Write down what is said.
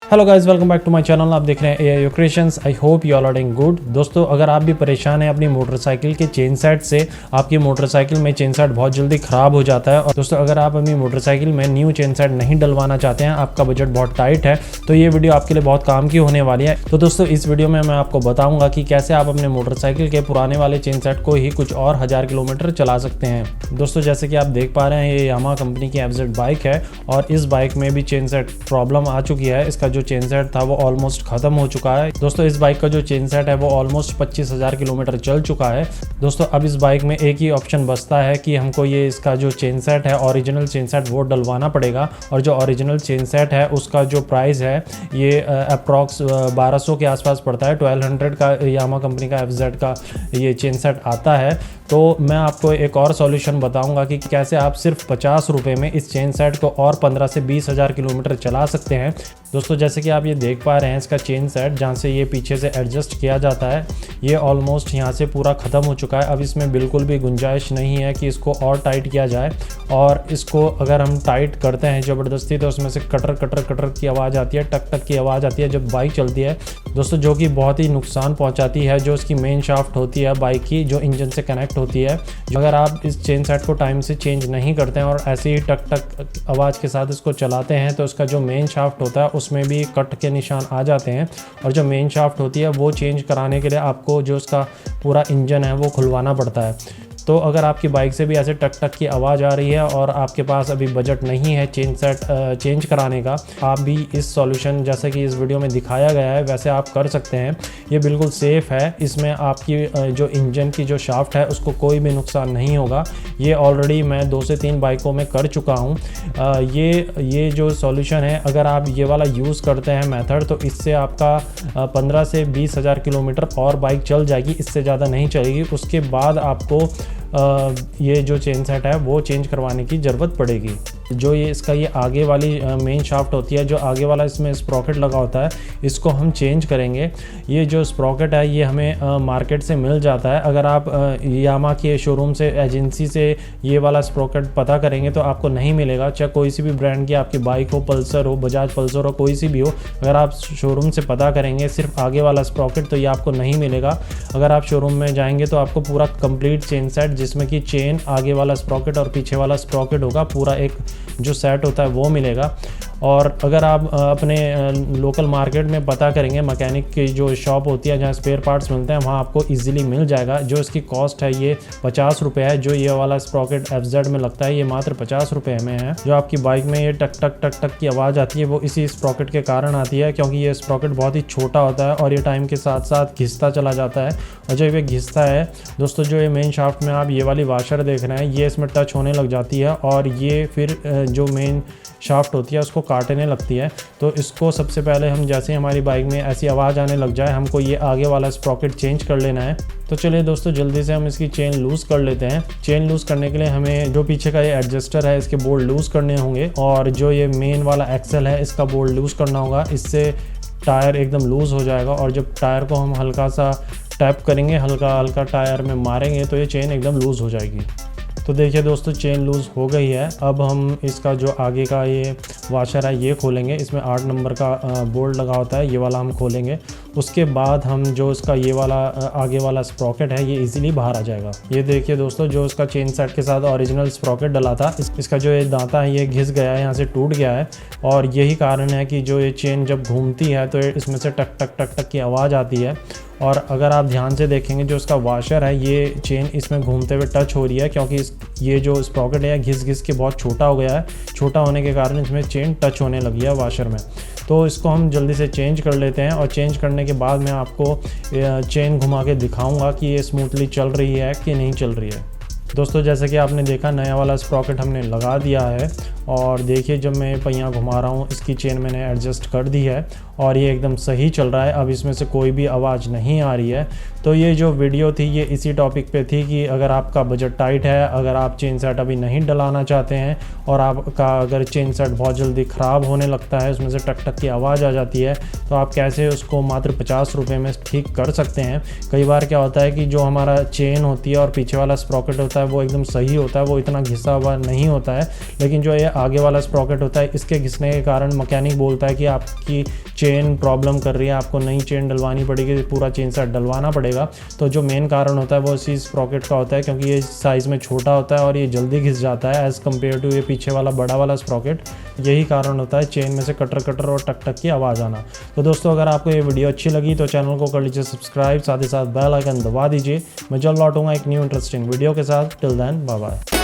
Hello guys, welcome back to my channel. आप देख रहे हैं AI creations. I hope you all are doing good. दोस्तों, अगर आप भी परेशान हैं अपनी मोटरसाइकिल के चेन सेट से, आपकी मोटरसाइकिल में चेन सेट बहुत जल्दी ख़राब हो जाता है। और दोस्तों, अगर आप अपनी मोटरसाइकिल में न्यू चेन सेट नहीं डलवाना चाहते हैं, आपका बजट बहुत टाइट है, तो ये वीडियो आपके लिए बहुत काम की होने वाली है। तो दोस्तों, इस वीडियो में मैं आपको बताऊँगा कि कैसे आप अपने मोटरसाइकिल के पुराने वाले चेन सेट को ही कुछ और 1000 किलोमीटर चला सकते हैं। दोस्तों, जैसे कि आप देख पा रहे हैं, ये यामाहा कंपनी की FZ बाइक है और इस बाइक में भी चेन सेट प्रॉब्लम आ चुकी है। इसका जो चेन सेट था वो ऑलमोस्ट खत्म हो चुका है। दोस्तों, इस बाइक का जो चेन सेट है वो ऑलमोस्ट 25,000 किलोमीटर चल चुका है। दोस्तों, अब इस बाइक में एक ही ऑप्शन बचता है कि हमको ये इसका जो चेन सेट है, ओरिजिनल चेन सेट, वो डलवाना पड़ेगा। और जो ओरिजिनल चेन सेट है उसका जो प्राइस है ये अप्रॉक्स 1200 के आसपास पड़ता है। 1200 का यामाहा कंपनी का FZ का ये चेन सेट आता है। तो मैं आपको एक और सॉल्यूशन बताऊंगा कि कैसे आप सिर्फ 50 रुपये में इस चेन सेट को और 15 से 20,000 किलोमीटर चला सकते हैं। दोस्तों, जैसे कि आप ये देख पा रहे हैं, इसका चेन सेट जहाँ से ये पीछे से एडजस्ट किया जाता है, ये ऑलमोस्ट यहाँ से पूरा ख़त्म हो चुका है। अब इसमें बिल्कुल भी गुंजाइश नहीं है कि इसको और टाइट किया जाए। और इसको अगर हम टाइट करते हैं ज़बरदस्ती, तो उसमें से कटर कटर कटर की आवाज़ आती है, टक टक की आवाज़ आती है जब बाइक चलती है दोस्तों, जो कि बहुत ही नुकसान पहुँचाती है। जो इसकी मेन शाफ्ट होती है बाइक की, जो इंजन से कनेक्ट होती है, अगर आप इस चेन सेट को टाइम से चेंज नहीं करते हैं और ऐसे ही टक टक आवाज़ के साथ इसको चलाते हैं, तो इसका जो मेन शाफ्ट होता है उसमें भी कट के निशान आ जाते हैं। और जो मेन शाफ्ट होती है वो चेंज कराने के लिए आपको जो उसका पूरा इंजन है वो खुलवाना पड़ता है। तो अगर आपकी बाइक से भी ऐसे टक टक की आवाज़ आ रही है और आपके पास अभी बजट नहीं है चेन सेट चेंज कराने का, आप भी इस सॉल्यूशन जैसे कि इस वीडियो में दिखाया गया है वैसे आप कर सकते हैं। ये बिल्कुल सेफ़ है। इसमें आपकी जो इंजन की जो शाफ्ट है उसको कोई भी नुकसान नहीं होगा। ये ऑलरेडी मैं 2 से 3 बाइकों में कर चुका हूँ। ये जो सॉल्यूशन है, अगर आप ये वाला यूज़ करते हैं मेथड, तो इससे आपका 15 से 20,000 किलोमीटर और बाइक चल जाएगी, इससे ज़्यादा नहीं चलेगी। उसके बाद आपको ये जो चेन सेट है वो चेंज करवाने की ज़रूरत पड़ेगी। जो ये इसका ये आगे वाली मेन शाफ्ट होती है, जो आगे वाला इसमें स्प्रॉकेट लगा होता है, इसको हम चेंज करेंगे। ये जो स्प्रॉकेट है ये हमें मार्केट से मिल जाता है। अगर आप यामाहा के शोरूम से, एजेंसी से ये वाला स्प्रॉकेट पता करेंगे तो आपको नहीं मिलेगा। चाहे कोई सी भी ब्रांड की आपकी बाइक हो, पल्सर हो, बजाज पल्सर हो, कोई सी भी हो, अगर आप शोरूम से पता करेंगे सिर्फ आगे वाला स्प्रॉकेट, तो ये आपको नहीं मिलेगा। अगर आप शोरूम में जाएंगे तो आपको पूरा कंप्लीट चेन सेट, जिसमें कि चेन, आगे वाला स्प्रॉकेट और पीछे वाला स्प्रॉकेट होगा, पूरा एक जो सेट होता है वो मिलेगा। और अगर आप अपने लोकल मार्केट में पता करेंगे, मैकेनिक की जो शॉप होती है जहाँ स्पेयर पार्ट्स मिलते हैं, वहाँ आपको इजीली मिल जाएगा। जो इसकी कॉस्ट है ये 50 रुपये है। जो ये वाला स्प्रॉकेट FZ में लगता है ये मात्र 50 रुपये में है। जो आपकी बाइक में ये टक टक टक टक की आवाज़ आती है वो इसी स्प्रॉकेट के कारण आती है, क्योंकि ये स्प्रॉकेट बहुत ही छोटा होता है और ये टाइम के साथ साथ घिसता चला जाता है। और जब ये घिसता है दोस्तों, जो ये मेन शाफ्ट में आप ये वाली वाशर देख रहे हैं, ये इसमें टच होने लग जाती है और ये फिर जो मेन शाफ्ट होती है उसको काटने लगती है। तो इसको सबसे पहले हम, जैसे हमारी बाइक में ऐसी आवाज़ आने लग जाए, हमको ये आगे वाला स्प्रॉकेट चेंज कर लेना है। तो चलिए दोस्तों, जल्दी से हम इसकी चेन लूज़ कर लेते हैं। चेन लूज़ करने के लिए हमें जो पीछे का ये एडजस्टर है इसके बोल्ट लूज़ करने होंगे, और जो ये मेन वाला एक्सल है इसका बोल्ट लूज़ करना होगा। इससे टायर एकदम लूज़ हो जाएगा और जब टायर को हम हल्का सा टैप करेंगे, हल्का हल्का टायर में मारेंगे, तो ये चेन एकदम लूज़ हो जाएगी। तो देखिए दोस्तों, चेन लूज़ हो गई है। अब हम इसका जो आगे का ये वाशर है ये खोलेंगे। इसमें 8 नंबर का बोल्ट लगा होता है, ये वाला हम खोलेंगे। उसके बाद हम जो इसका ये वाला आगे वाला स्प्रॉकेट है ये इजीली बाहर आ जाएगा। ये देखिए दोस्तों, जो इसका चेन सेट के साथ ओरिजिनल स्प्रॉकेट डला था, इसका जो ये दांता है ये घिस गया है, यहाँ से टूट गया है। और यही कारण है कि जो ये चेन जब घूमती है तो इसमें से टक टक टक टक की आवाज़ आती है। और अगर आप ध्यान से देखेंगे, जो इसका वाशर है ये चेन इसमें घूमते हुए टच हो रही है, क्योंकि ये जो स्प्रॉकेट है घिस घिस के बहुत छोटा हो गया है। छोटा होने के कारण इसमें चेन टच होने लगी है वाशर में। तो इसको हम जल्दी से चेंज कर लेते हैं। और चेंज करने के बाद मैं आपको चेन घुमा के दिखाऊंगा कि ये स्मूथली चल रही है कि नहीं चल रही है। दोस्तों, जैसे कि आपने देखा, नया वाला स्प्रॉकेट हमने लगा दिया है। और देखिए, जब मैं पहिया घुमा रहा हूँ, इसकी चेन मैंने एडजस्ट कर दी है और ये एकदम सही चल रहा है। अब इसमें से कोई भी आवाज़ नहीं आ रही है। तो ये जो वीडियो थी ये इसी टॉपिक पे थी कि अगर आपका बजट टाइट है, अगर आप चेन सेट अभी नहीं डलाना चाहते हैं और आपका अगर चेन सेट बहुत जल्दी ख़राब होने लगता है, उसमें से टक टक की आवाज़ आ जाती है, तो आप कैसे उसको मात्र 50 रुपये में ठीक कर सकते हैं। कई बार क्या होता है कि जो हमारा चेन होती है और पीछे वाला स्प्रॉकेट होता है वो एकदम सही होता है, वो इतना घिसा हुआ नहीं होता है। लेकिन जो ये आगे वाला स्प्रॉकेट होता है, इसके घिसने के कारण मैकेनिक बोलता है कि आपकी चेन प्रॉब्लम कर रही है, आपको नई चेन डलवानी पड़ेगी, पूरा चेन सेट डलवाना पड़ेगा। तो जो मेन कारण होता है वो इसी स्प्रॉकेट का होता है, क्योंकि ये साइज़ में छोटा होता है और ये जल्दी घिस जाता है एज़ कम्पेयर टू ये पीछे वाला बड़ा वाला स्प्रॉकेट। यही कारण होता है चेन में से कटर कटर और टक टक की आवाज़ आना। तो दोस्तों अगर आपको ये वीडियो अच्छी लगी तो चैनल को कर लीजिए सब्सक्राइब, साथ ही साथ बेल आइकन दबा दीजिए। मैं जल्द लौटूंगा एक न्यू इंटरेस्टिंग वीडियो के साथ। Till then bye bye.